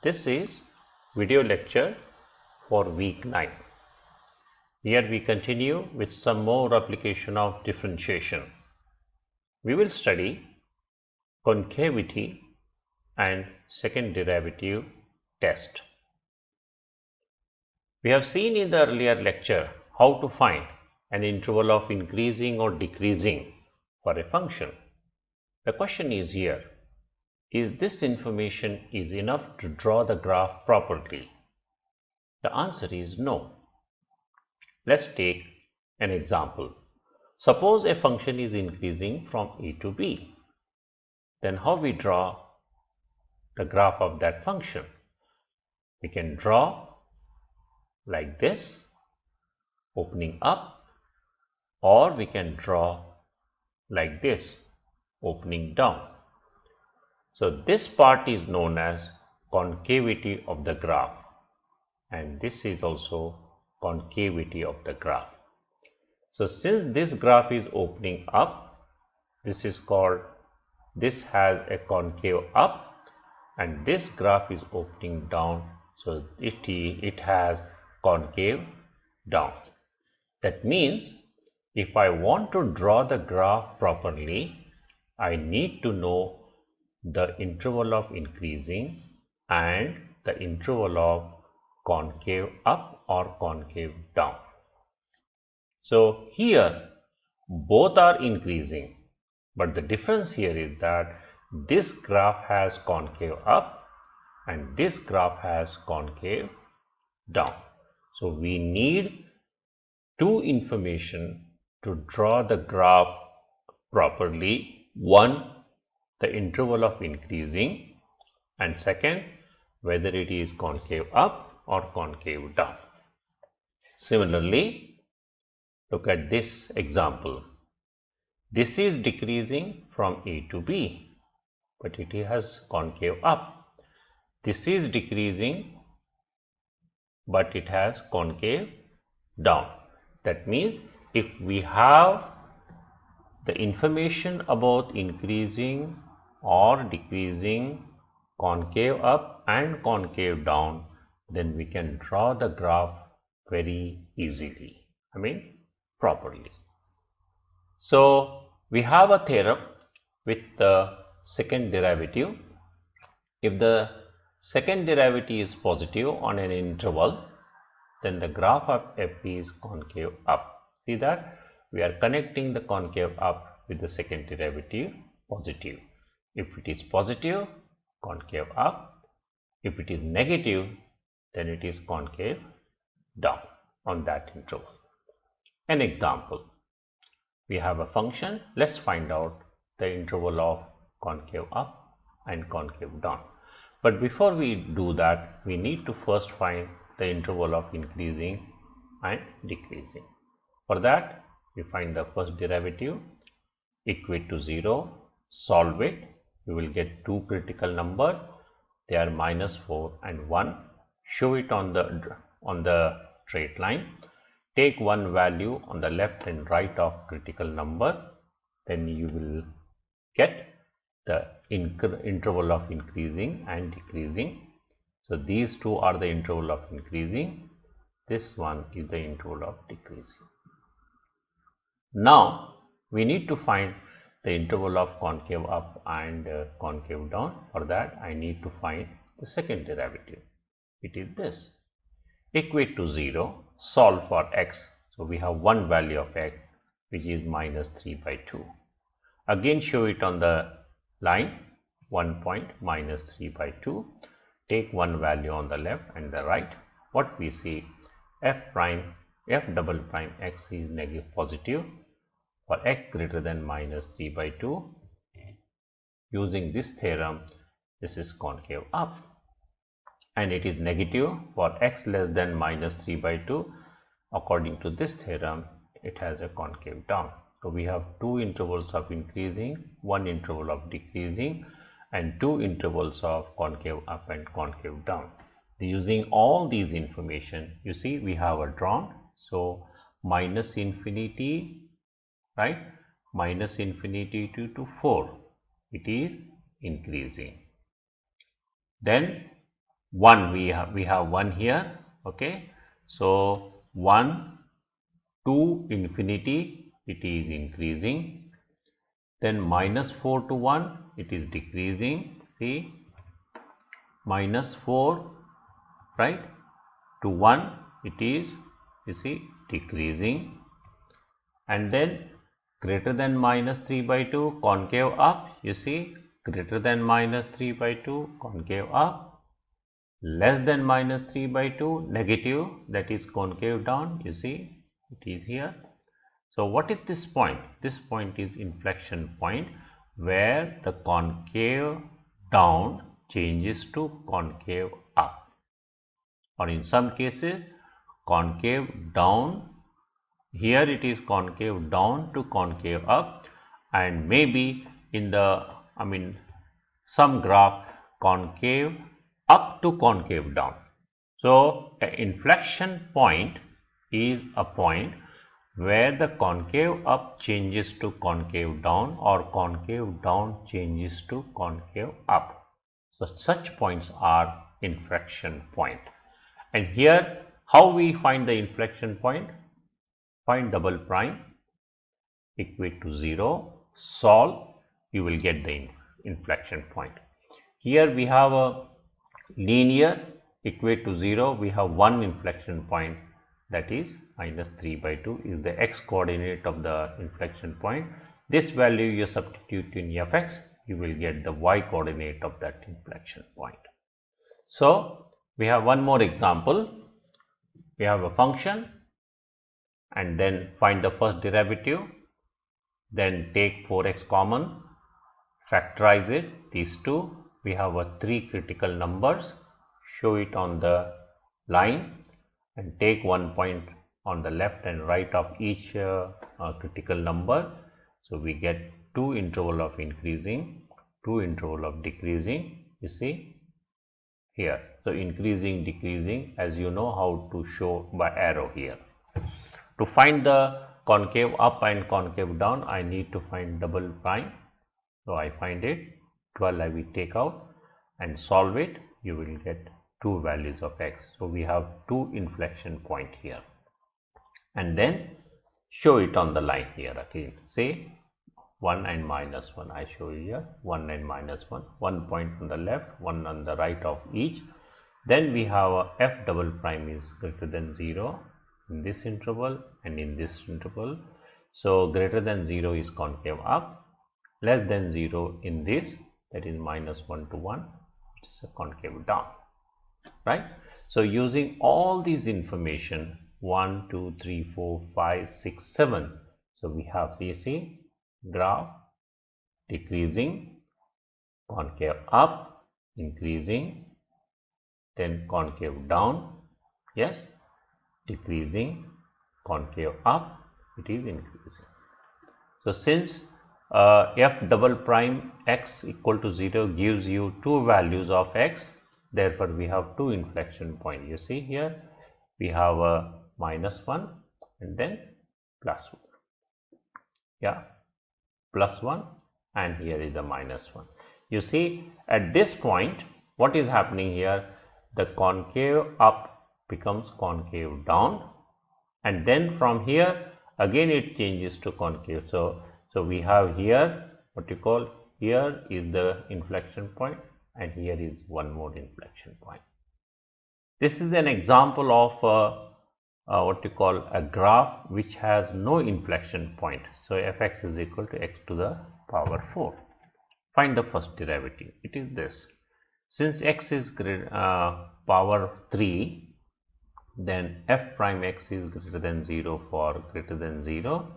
This is video lecture for week 9. Here we continue with some more application of differentiation. We will study concavity and second derivative test. We have seen in the earlier lecture how to find an interval of increasing or decreasing for a function. The question is here, is this information is enough to draw the graph properly? The answer is no. Let's take an example. Suppose a function is increasing from a to b. Then how we draw the graph of that function? We can draw like this, opening up, or we can draw like this, opening down. So this part is known as concavity of the graph, and this is also concavity of the graph. So since this graph is opening up, this is called, this has a concave up, and this graph is opening down, so it has concave down. That means if I want to draw the graph properly, I need to know the interval of increasing and the interval of concave up or concave down. So here both are increasing, but the difference here is that this graph has concave up and this graph has concave down. So we need two information to draw the graph properly. One, the interval of increasing, and second, whether it is concave up or concave down. Similarly, look at this example. This is decreasing from a to b, but it has concave up. This is decreasing, but it has concave down. That means if we have the information about increasing or decreasing, concave up and concave down, then we can draw the graph very easily, properly. So we have a theorem with the second derivative. If the second derivative is positive on an interval, then the graph of f is concave up. See that we are connecting the concave up with the second derivative positive. If it is positive, concave up. If it is negative, then it is concave down on that interval. An example, we have a function. Let's find out the interval of concave up and concave down. But before we do that, we need to first find the interval of increasing and decreasing. For that, we find the first derivative, equate to 0, solve it. We will get two critical numbers. They are -4 and 1. Show it on the straight line. Take one value on the left and right of critical number. Then you will get the interval of increasing and decreasing. So these two are the interval of increasing. This one is the interval of decreasing. Now we need to find the interval of concave up and concave down. For that, I need to find the second derivative. It is this. Equate to 0, solve for x. So we have one value of x, which is -3/2. Again, show it on the line, 1 point -3/2. Take one value on the left and the right. What we see, f double prime x is negative positive for x greater than -3/2. Using this theorem, this is concave up, and it is negative for x less than -3/2. According to this theorem, it has a concave down. So we have two intervals of increasing, one interval of decreasing, and two intervals of concave up and concave down. Using all these information, you see we have a drawn. So -infinity, right, -infinity to 4, it is increasing. Then 1, we have 1 here, okay. So 1 to infinity, it is increasing. Then minus 4 to 1, it is decreasing. See, minus 4, right, to 1, it is, you see, decreasing. And then greater than minus 3 by 2, concave up, you see, greater than minus 3 by 2, concave up, less than minus 3 by 2, negative, that is concave down, you see, it is here. So what is this point? This point is inflection point where the concave down changes to concave up, or in some cases concave down, here it is concave down to concave up, and maybe in the some graph concave up to concave down. So an inflection point is a point where the concave up changes to concave down, or concave down changes to concave up. So such points are inflection point. And here how we find the inflection point? Find double prime, equate to 0, solve, you will get the inflection point. Here we have a linear, equate to 0, we have one inflection point, that is minus 3 by 2 is the x coordinate of the inflection point. This value you substitute in fx, you will get the y coordinate of that inflection point. So we have one more example. We have a function and then find the first derivative, then take 4x common, factorize it, these two, we have a 3 critical numbers, show it on the line and take 1 point on the left and right of each critical number. So we get 2 interval of increasing, 2 interval of decreasing, you see here. So increasing, decreasing, as you know how to show by arrow here. To find the concave up and concave down, I need to find double prime. So I find it, 12 I will take out and solve it, you will get 2 values of x. So we have 2 inflection point here, and then show it on the line here again. Say 1 and minus 1, I show you here 1 and minus 1, 1 point on the left, 1 on the right of each. Then we have a f double prime is greater than 0 in this interval and in this interval. So greater than 0 is concave up, less than 0 in this, that is minus 1 to 1, it's a concave down, right? So using all these information, 1, 2, 3, 4, 5, 6, 7. So we have, you see, graph decreasing, concave up, increasing, then concave down, yes, decreasing, concave up, it is increasing. So since f double prime x equal to 0 gives you 2 values of x, therefore we have 2 inflection point. You see here we have a minus 1 and then plus 1, yeah, plus 1, and here is a minus 1. You see at this point what is happening here, the concave up becomes concave down, and then from here again it changes to concave. So we have here what you call, here is the inflection point and here is one more inflection point. This is an example of what you call a graph which has no inflection point. So fx is equal to x to the power 4. Find the first derivative. It is this. Since x is power 3, then f prime x is greater than 0 for greater than 0.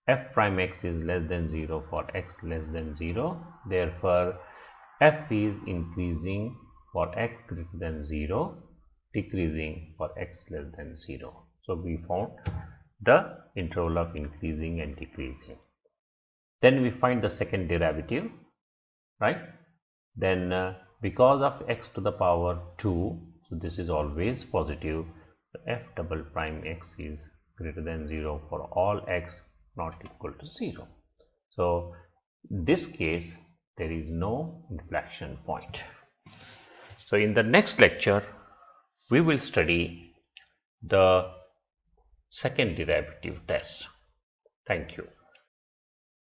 F prime x is less than 0 for x less than 0. Therefore, f is increasing for x greater than 0, decreasing for x less than 0. So we found the interval of increasing and decreasing. Then we find the second derivative, right? Then because of x to the power 2, so this is always positive, so f double prime x is greater than 0 for all x not equal to 0. So in this case there is no inflection point. So in the next lecture, we will study the second derivative test. Thank you.